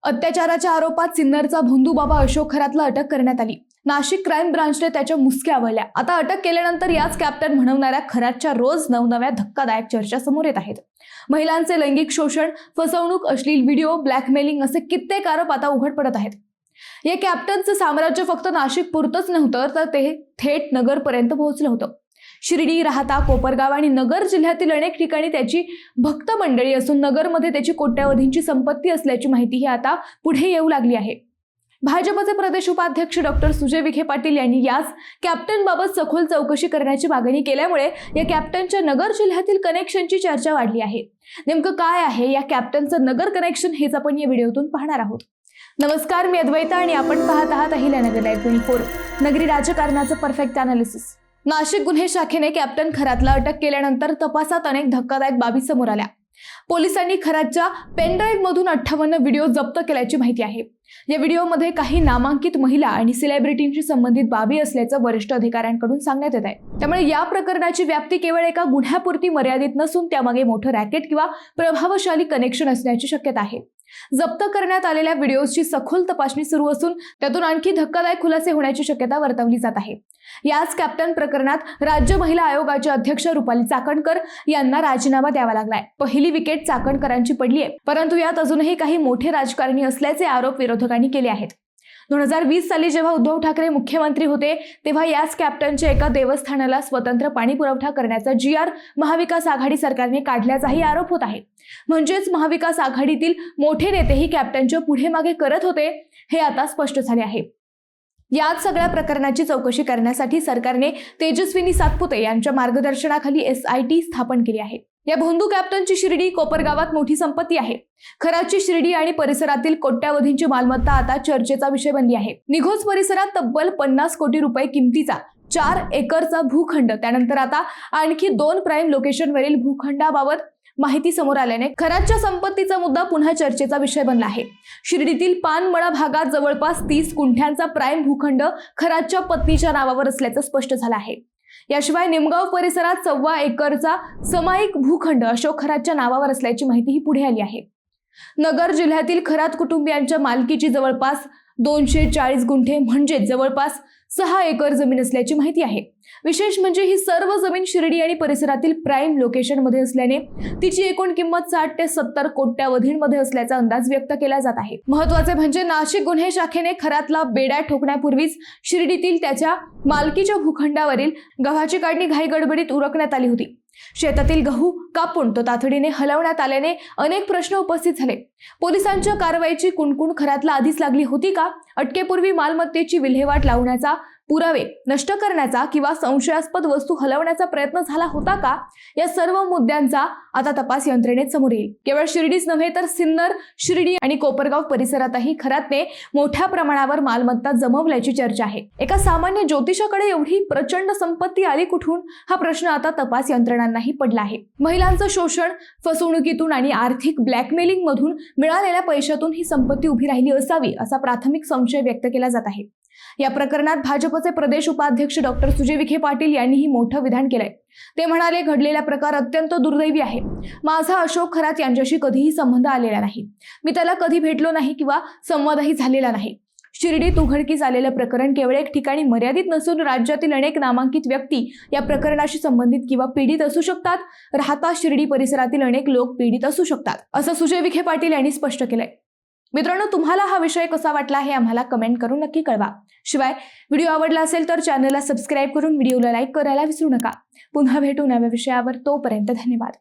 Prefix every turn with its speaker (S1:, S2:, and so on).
S1: अत्याचाराच्या आरोपात सिन्नरचा भोंदूबाबा अशोक खरातला अटक करण्यात आली। नाशिक क्राईम ब्रांचने त्याच्या मुसक्या आवळल्या। आता अटक केल्यानंतर याच कॅप्टन म्हणवणाऱ्या खरातच्या रोज नवनव्या धक्कादायक चर्चा समोर येत आहेत। महिलांचे लैंगिक शोषण, फसवणूक, अश्लील व्हिडिओ, ब्लॅकमेलिंग असे कित्येक आरोप आता उघड पडत आहेत। या कॅप्टनचं साम्राज्य फक्त नाशिक पुरतच नव्हतं, तर ते थेट नगरपर्यंत पोहोचलं होतं। शिर्डी, राहाता, कोपरगाव आणि नगर जिल्ह्यातील अनेक ठिकाणी त्याची भक्त मंडळी असून नगरमध्ये त्याची कोट्यावधींची संपत्ती असल्याची माहितीही आता पुढे येऊ लागली आहे। भाजपचे प्रदेश उपाध्यक्ष डॉक्टर सुजय विखे पाटील यांनी याच कॅप्टनबाबत सखोल चौकशी करण्याची मागणी केल्यामुळे या कॅप्टनच्या नगर जिल्ह्यातील कनेक्शनची चर्चा वाढली आहे। नेमकं काय आहे या कॅप्टनचं नगर कनेक्शन हेच आपण या व्हिडिओतून पाहणार आहोत। नमस्कार, मी अद्वैता आणि आपण पाहत आहात अहिल्यानगर लाईव्ह 24, नगरी राजकारणाचं परफेक्ट अनालिसिस। नाशिक गुन्हे शाखेने कॅप्टन खरातला अटक केल्यानंतर तपासात अनेक धक्कादायक बाबी समोर आल्या। पोलिसांनी खरातच्या पेनड्राईव्ह मधून 58 व्हिडिओ जप्त केल्याची माहिती आहे। या व्हिडिओमध्ये काही नामांकित महिला आणि सेलिब्रिटींशी संबंधित बाबी असल्याचं वरिष्ठ अधिकाऱ्यांकडून सांगण्यात येत आहे। त्यामुळे या प्रकरणाची व्याप्ती केवळ एका गुन्ह्यापुरती मर्यादित नसून त्यामागे मोठं रॅकेट किंवा प्रभावशाली कनेक्शन असण्याची शक्यता आहे। जप्त करण्यात आलेल्या व्हिडिओची सखोल तपासणी सुरू असून त्यातून आणखी धक्कादायक खुलासे होण्याची शक्यता वर्तवली जात आहे। याच कॅप्टन प्रकरणात राज्य महिला आयोगाचे अध्यक्ष रुपाली चाकणकर यांना राजीनामा द्यावा लागलाय। पहिली विकेट चाकणकरांची पडली आहे, परंतु यात अजूनही काही मोठे राजकारणी असल्याचे आरोप विरोधकांनी केले आहेत। 2020 साली जेव्हा उद्धव ठाकरे मुख्यमंत्री होते तेव्हा याच कॅप्टनच्या एका देवस्थानाला स्वतंत्र पाणी पुरवठा करण्याचा GR महाविकास आघाडी सरकारने काढल्याचाही आरोप होत आहे। म्हणजेच महाविकास आघाडीतील मोठे नेतेही कॅप्टनच्या पुढे मागे करत होते हे आता स्पष्ट झाले आहे। याच सगळ्या प्रकरणाची चौकशी करण्यासाठी सरकारने तेजस्विनी सातपुते यांच्या मार्गदर्शनाखाली SIT स्थापन केली आहे। या भोंदू कॅप्टनची शिर्डी, कोपरगावात मोठी संपत्ती आहे। खरातची शिर्डी आणि परिसरातील कोट्यावधींची मालमत्ता आता चर्चेचा विषय बनली आहे। निघोज परिसरात तब्बल 50 कोटी रुपये किमतीचा 4 एकरचा भूखंड, त्यानंतर आता आणखी 2 प्राईम लोकेशनवरील भूखंडाबाबत माहिती समोर आल्याने खरातच्या संपत्तीचा मुद्दा पुन्हा चर्चेचा विषय बनला आहे। शिर्डीतील पानमळा भागात जवळपास 30 गुंठ्यांचा प्राईम भूखंड खरातच्या पत्नीच्या नावावर असल्याचं स्पष्ट झालं आहे। याशिवाय निमगाव परिसरात 1.25 एकरचा समायिक भूखंड अशोक खरातच्या नावावर असल्याची माहितीही पुढे आली आहे। नगर जिल्ह्यातील खरात कुटुंबियांच्या मालकीची जवळपास 240 गुंठे म्हणजे जवळपास 6 एकर जमीन असल्याची माहिती आहे। विशेष म्हणजे ही सर्व जमीन शिर्डी आणि परिसरातील प्राईम लोकेशन मध्ये असल्याने तिची एकूण किंमत 60 ते 70 कोट्यावधींमध्ये असल्याचा अंदाज व्यक्त केला जात आहे। महत्त्वाचे म्हणजे नाशिक गुन्हे शाखेने खरातला बेड्या ठोकण्यापूर्वीच शिर्डीतील त्याच्या मालकीच्या भूखंडावरील गव्हाची काढणी घाईगडबडीत उरकण्यात आली होती। शेतातील गहू कापून तो तातडीने हलवण्यात आल्याने अनेक प्रश्न उपस्थित झाले। पोलिसांच्या कारवाईची कुणकुण खरातला आधीच लागली होती का? अटकेपूर्वी मालमत्तेची विल्हेवाट लावण्याचा, पुरावे नष्ट करण्याचा किंवा संशयास्पद वस्तू हलवण्याचा प्रयत्न झाला होता का? या सर्व मुद्द्यांचा आता तपास यंत्रणेत समोर येईल। केवळ शिर्डीच नव्हे तर सिन्नर, शिर्डी आणि कोपरगाव परिसरातही खरातने मोठ्या प्रमाणावर मालमत्ता जमवल्याची चर्चा आहे। एका सामान्य ज्योतिषाकडे एवढी प्रचंड संपत्ती आली कुठून? हा प्रश्न आता तपास यंत्रणांनाही पडला आहे। महिलांचं शोषण, फसवणुकीतून आणि आर्थिक ब्लॅकमेलिंग मधून मिळालेल्या पैशातून ही संपत्ती उभी राहिली असावी असा प्राथमिक संशय व्यक्त केला जात आहे। या प्रकरणात भाजपचे प्रदेश उपाध्यक्ष डॉक्टर सुजय विखे पाटील यांनीही मोठं विधान केलंय। ते म्हणाले, घडलेला प्रकार अत्यंत दुर्दैवी आहे। माझा अशोक खरात यांच्याशी कधीही संबंध आलेला नाही। मी त्याला कधी भेटलो नाही किंवा संवादही झालेला नाही। शिर्डीत उघडकीस आलेलं प्रकरण केवळ एक ठिकाणी मर्यादित नसून राज्यातील अनेक नामांकित व्यक्ती या प्रकरणाशी संबंधित किंवा पीडित असू शकतात। राहाता, शिर्डी परिसरातील अनेक लोक पीडित असू शकतात, असं सुजय विखे पाटील यांनी स्पष्ट केलंय। मित्रांनो, तुम्हाला हा विषय कसा वाटला हे आम्हाला कमेंट करून नक्की कळवा। शिवाय व्हिडिओ आवडला असेल तर चॅनलला सबस्क्राईब करून व्हिडिओला लाईक करायला विसरू नका। पुन्हा भेटू नव्या विषयावर, तोपर्यंत धन्यवाद।